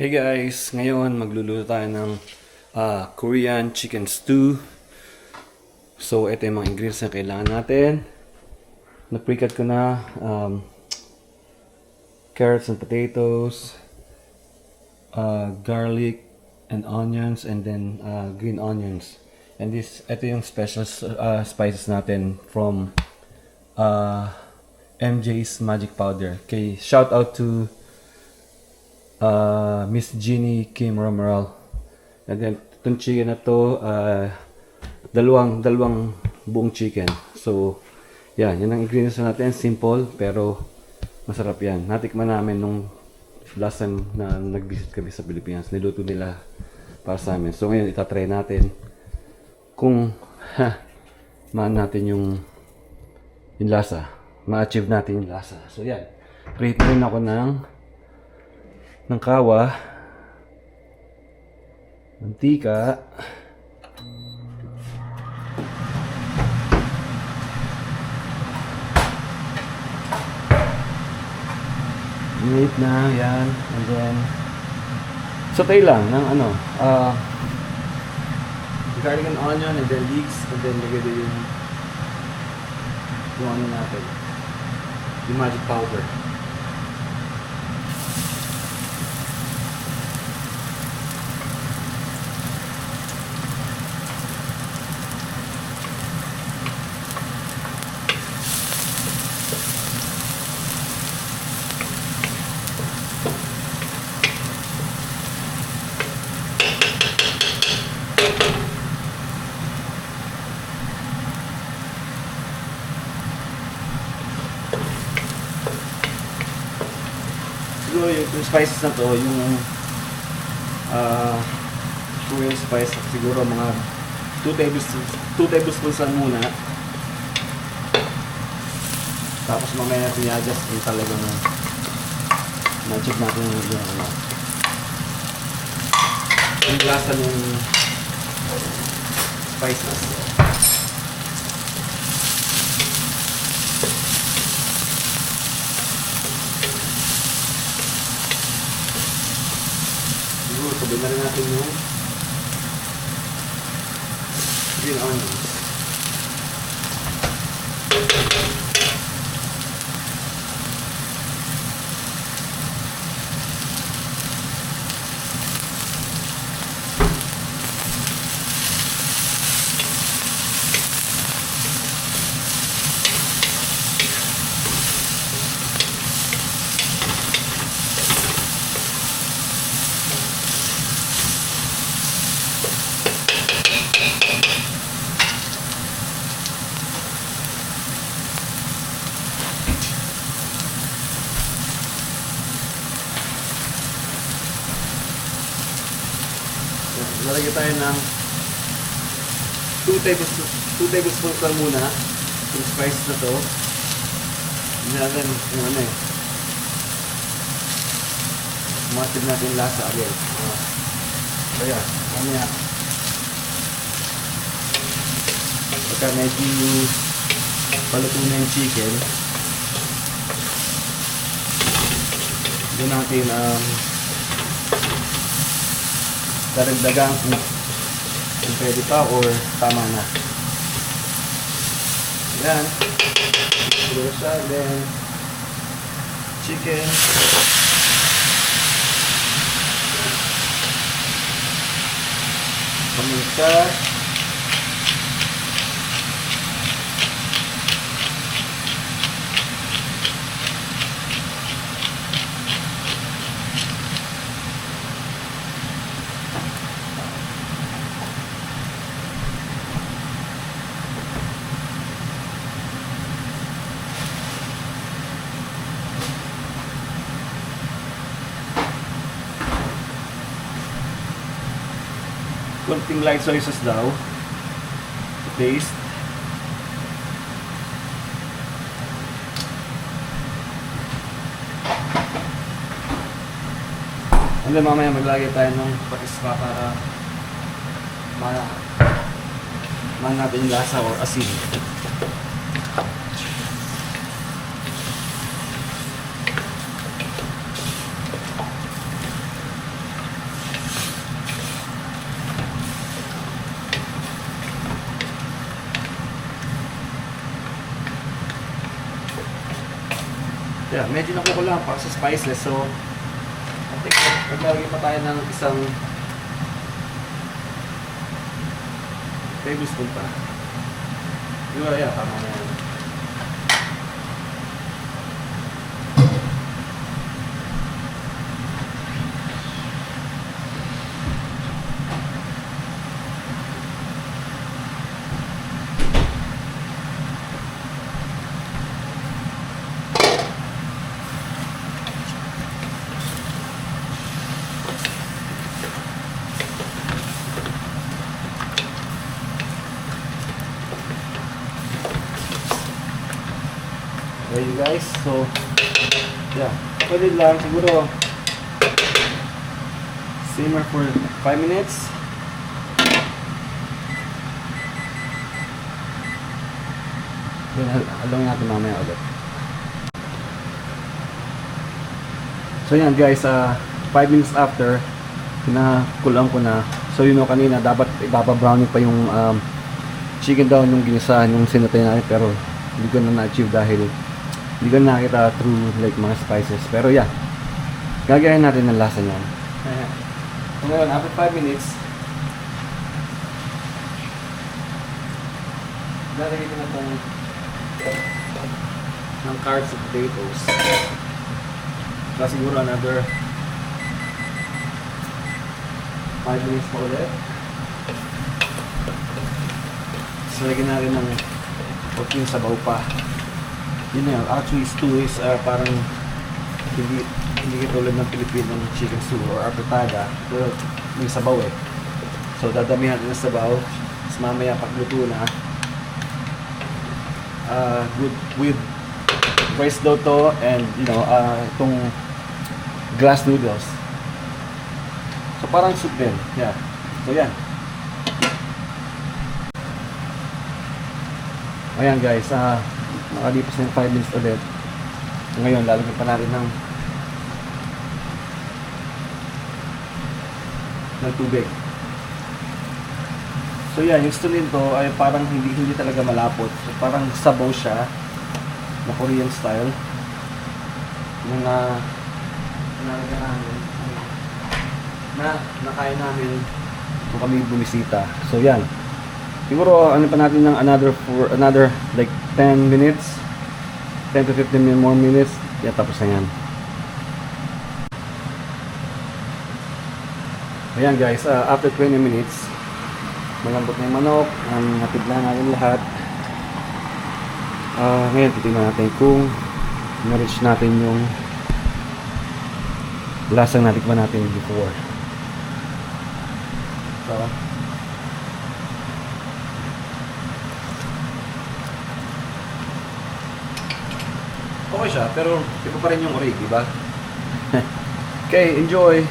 Hey guys, ngayon magluluto tayo ng Korean chicken stew. So ito yung mga ingredients na kailangan natin. Na-pre-cut ko na carrots and potatoes, garlic and onions, and then green onions. And ito yung special spices natin from MJ's Magic Powder. Okay, shout out to Miss Jeannie Kim Romeral. And then itong chicken na to, dalawang buong chicken. So yan ang ingredients natin. Simple pero masarap yan. Natikman namin nung last time na nag-visit kami sa Pilipinas. Niluto nila para sa amin. So ngayon itatry natin kung maan natin yung lasa. Ma-achieve natin yung lasa. So yan, create rin ako ng kawa, mantika, minute na yan, and then sautay lang ng garlic and onion, and then leeks, and then lagay din yung natin, yung magic powder. Siguro yung spices na to, yung Korean spice, siguro mga 2 tablespoons lang muna. Tapos mamaya natin i-adjust kung talagang ma-check natin yung lasa ng spices. Sabi na rin natin yung green onions. Lalagyan tayo ng 2 tablespoons lang muna yung spice na to. Hindi natin yung matib natin yung lasa agad. Kaya, mamaya pagka medyo paluto na yung chicken, doon natin daragdagan kung pwede pa or tama na. Yan. Siguro siya. Then chicken. Paminta. Konting light soy sauce daw to taste. And then mamaya maglagay tayo ng patis pa para man natin yung lasa or asin. yeah, medyo nakukulang para sa spices. So, I think maglalagay pa tayo ng isang tablespoon pa. Yeah, tama na yan. Okay guys, so yeah, pwede lang siguro simmer for 5 minutes. Then alawin natin mamaya ulit. So yan guys, 5 minutes after, pinakulang ko na. So you know, kanina dapat ibaba-browning pa yung chicken daw yung ginisahan, yung sinatay natin, pero hindi ko na na-achieve dahil hindi ko na nakita through like mga spices. Pero yeah, gagayahin natin ng lasa niyan. So ngayon, after 5 minutes, lalagay ko na itong ng carrots and potatoes. So siguro another 5 minutes pa ulit. So lagyan natin ng konting sabaw pa. Yun na yun. Actually, stew is parang hindi katulad ng Pilipinong chicken stew or apretada. Pero may sabaw eh. So, dadamihan natin ng sabaw. Tapos mamaya pagluto na, good with rice daw to and, you know, itong glass noodles. So, parang soup din. Yeah. So, yan. Ayan guys, nakalipas na yung 5 minutes ulit. Ngayon, lalagyan pa natin ng tubig. So yan, yung stew nito ay parang hindi talaga malapot. So parang sabaw siya na Korean style. Yung nalagyan namin na nakain namin kung kami bumisita. So yan. Siguro ano pa natin ng another like 10 minutes. 10 to 15 more minutes. Yeah, tapos na yan. Ayan guys, after 20 minutes, malambot na yung manok, natibla natin lahat. Ngayon, titignan natin kung na-reach natin yung lasang natikman natin before. So, okay siya, pero iba pa rin yung orig, diba? Okay, enjoy!